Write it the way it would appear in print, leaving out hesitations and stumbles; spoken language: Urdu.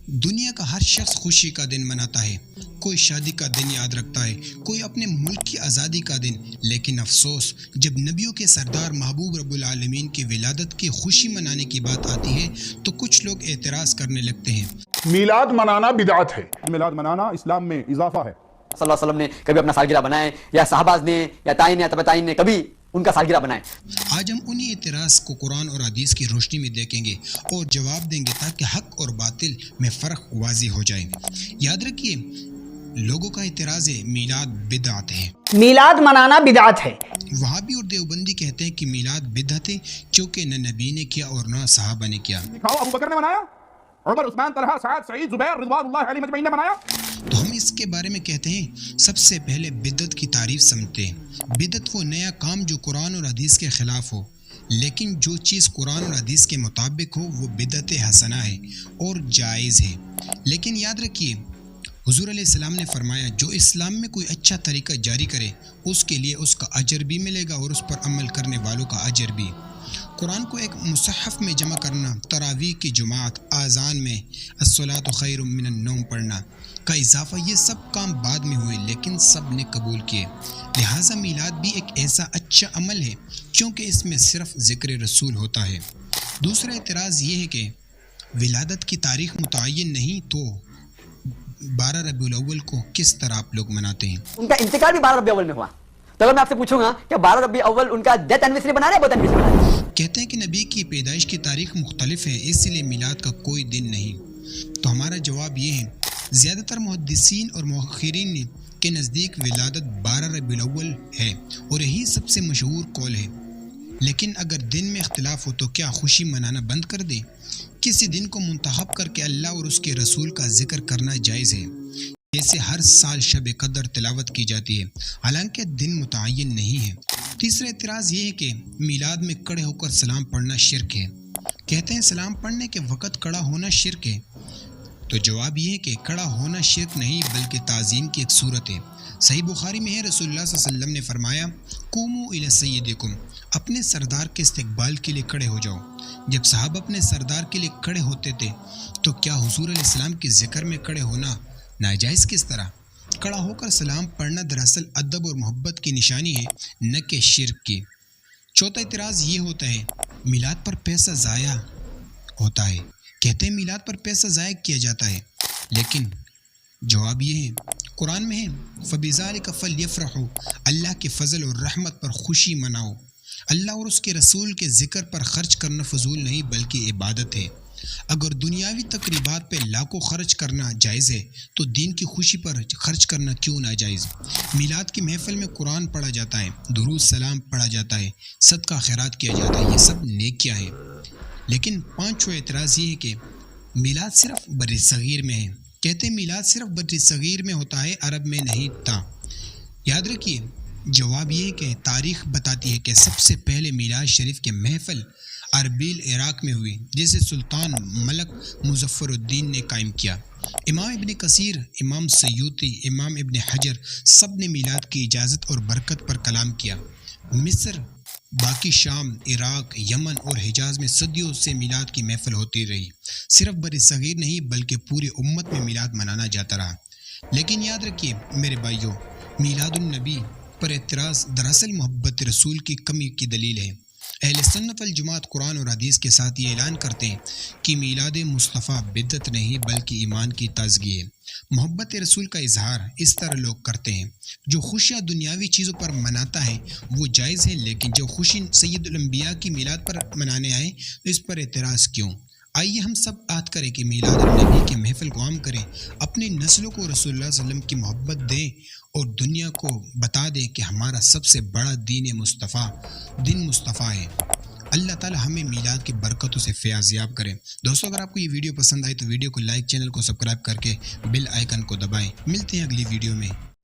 دنیا کا ہر شخص خوشی کا دن مناتا ہے، کوئی شادی کا دن یاد رکھتا ہے، کوئی اپنے ملک کی آزادی کا دن، لیکن افسوس جب نبیوں کے سردار محبوب رب العالمین کی ولادت کی خوشی منانے کی بات آتی ہے تو کچھ لوگ اعتراض کرنے لگتے ہیں۔ میلاد منانا بدعت ہے۔ میلاد منانا اسلام میں اضافہ ہے۔ صلی اللہ علیہ وسلم نے کبھی اپنا سالگرہ بنائے یا صحابہ نے یا تائین یا تبع تائین نے کبھی ان کا سالگرہ بنائے۔ آج ہم انہی اعتراض کو قرآن اور حدیث کی روشنی میں دیکھیں گے اور جواب دیں گے تاکہ حق اور باطل میں فرق واضح ہو جائے۔ یاد رکھیے، لوگوں کا اعتراض ہے میلاد بدعت ہے، میلاد منانا بدعت ہے۔ وہابی اور دیوبندی کہتے ہیں کہ میلاد بدعت ہے کیونکہ نہ نبی نے کیا اور نہ صحابہ نے کیا۔ دکھاؤ ابو بکر نے منایا، عمر، عثمان، طلحہ، سعد، سعید، زبیر رضوان اللہ علیہ مجمعین نے منایا۔ تو ہم اس کے بارے میں کہتے ہیں سب سے پہلے بدعت کی تعریف سمجھتے ہیں۔ بدعت وہ نیا کام جو قرآن اور حدیث کے خلاف ہو، لیکن جو چیز قرآن اور حدیث کے مطابق ہو وہ بدعت حسنہ ہے اور جائز ہے۔ لیکن یاد رکھیے، حضور علیہ السلام نے فرمایا جو اسلام میں کوئی اچھا طریقہ جاری کرے اس کے لیے اس کا اجر بھی ملے گا اور اس پر عمل کرنے والوں کا اجر بھی۔ قرآن کو ایک مصحف میں جمع کرنا، تراویح کی جماعت، اذان میں الصلاۃ خیر من النوم پڑھنا کا اضافہ، یہ سب کام بعد میں ہوئے لیکن سب نے قبول کیے۔ لہٰذا میلاد بھی ایک ایسا اچھا عمل ہے کیونکہ اس میں صرف ذکر رسول ہوتا ہے۔ دوسرا اعتراض یہ ہے کہ ولادت کی تاریخ متعین نہیں تو 12 ربیع الاول کو کس طرح آپ لوگ مناتے ہیں؟ ان کا انتقال بھی 12 ربیع اول میں ہوا۔ تو اگر میں آپ سے پوچھوں گا کہ 12 ربیع اول ان کا ڈیتھ اینیورسری بنا رہے ہیں یا برتھ اینیورسری بنا رہے ہیں؟ کہتے ہیں کہ نبی کی پیدائش کی تاریخ مختلف ہے اس لیے میلاد کا کوئی دن نہیں۔ تو ہمارا جواب یہ ہے، زیادہ تر محدثین اور مؤخرین کے نزدیک ولادت 12 ربیع الاول ہے اور یہی سب سے مشہور قول ہے۔ لیکن اگر دن میں اختلاف ہو تو کیا خوشی منانا بند کر دیں؟ کسی دن کو منتخب کر کے اللہ اور اس کے رسول کا ذکر کرنا جائز ہے، جیسے ہر سال شب قدر تلاوت کی جاتی ہے، حالانکہ دن متعین نہیں ہے۔ تیسرا اعتراض یہ ہے کہ میلاد میں کھڑے ہو کر سلام پڑھنا شرک ہے۔ کہتے ہیں سلام پڑھنے کے وقت کھڑا ہونا شرک ہے۔ تو جواب یہ ہے کہ کھڑا ہونا شرک نہیں بلکہ تعظیم کی ایک صورت ہے۔ صحیح بخاری میں ہے، رسول اللہ صلی اللہ علیہ وسلم نے فرمایا قوموا الی سیدکم، اپنے سردار کے استقبال کے لیے کھڑے ہو جاؤ۔ جب صحابہ اپنے سردار کے لیے کھڑے ہوتے تھے تو کیا حضور علیہ السلام کے ذکر میں کھڑے ہونا ناجائز کس طرح؟ کھڑا ہو کر سلام پڑھنا دراصل ادب اور محبت کی نشانی ہے، نہ کہ شرک کی۔ چوتھا اعتراض یہ ہوتا ہے میلاد پر پیسہ ضائع ہوتا ہے۔ کہتے ہیں میلاد پر پیسہ ضائع کیا جاتا ہے، لیکن جواب یہ ہے، قرآن میں ہے فَبِذَلِكَ فَلْيَفْرَحُوا، اللہ کے فضل اور رحمت پر خوشی مناؤ۔ اللہ اور اس کے رسول کے ذکر پر خرچ کرنا فضول نہیں بلکہ عبادت ہے۔ اگر دنیاوی تقریبات پہ لاکھوں خرچ کرنا جائز ہے تو دین کی خوشی پر خرچ کرنا کیوں ناجائز؟ میلاد کی محفل میں قرآن پڑھا جاتا ہے، درود سلام پڑھا جاتا ہے، صدقہ خیرات کیا جاتا ہے، یہ سب نیکیاں ہیں۔ لیکن پانچواں اعتراض یہ ہے کہ میلاد صرف بر صغیر میں ہے۔ کہتے ہیں میلاد صرف بر صغیر میں ہوتا ہے، عرب میں نہیں تھا۔ یاد رکھیے، جواب یہ ہے کہ تاریخ بتاتی ہے کہ سب سے پہلے میلاد شریف کے محفل اربیل عراق میں ہوئی، جسے سلطان ملک مظفر الدین نے قائم کیا۔ امام ابن کثیر، امام سیوطی، امام ابن حجر سب نے میلاد کی اجازت اور برکت پر کلام کیا۔ مصر، باقی شام، عراق، یمن اور حجاز میں صدیوں سے میلاد کی محفل ہوتی رہی۔ صرف بر صغیر نہیں بلکہ پوری امت میں میلاد منانا جاتا رہا۔ لیکن یاد رکھیے میرے بھائیوں، میلاد النبی پر اعتراض دراصل محبت رسول کی کمی کی دلیل ہے۔ اہل سنت والجماعت قرآن اور حدیث کے ساتھ یہ اعلان کرتے ہیں کہ میلاد مصطفیٰ بدعت نہیں بلکہ ایمان کی تازگی ہے۔ محبت رسول کا اظہار اس طرح لوگ کرتے ہیں، جو خوشیاں دنیاوی چیزوں پر مناتا ہے وہ جائز ہے، لیکن جو خوشی سید الانبیاء کی میلاد پر منانے آئے تو اس پر اعتراض کیوں؟ آئیے ہم سب عہد کریں کہ میلاد النبی کے محفل کو عام کریں، اپنی نسلوں کو رسول اللہ صلی اللہ علیہ وسلم کی محبت دیں اور دنیا کو بتا دیں کہ ہمارا سب سے بڑا دین مصطفیٰ ہے۔ اللہ تعالی ہمیں میلاد کی برکتوں سے فیاض یاب کرے۔ دوستو، اگر آپ کو یہ ویڈیو پسند آئی تو ویڈیو کو لائک، چینل کو سبسکرائب کر کے بیل آئیکن کو دبائیں۔ ملتے ہیں اگلی ویڈیو میں۔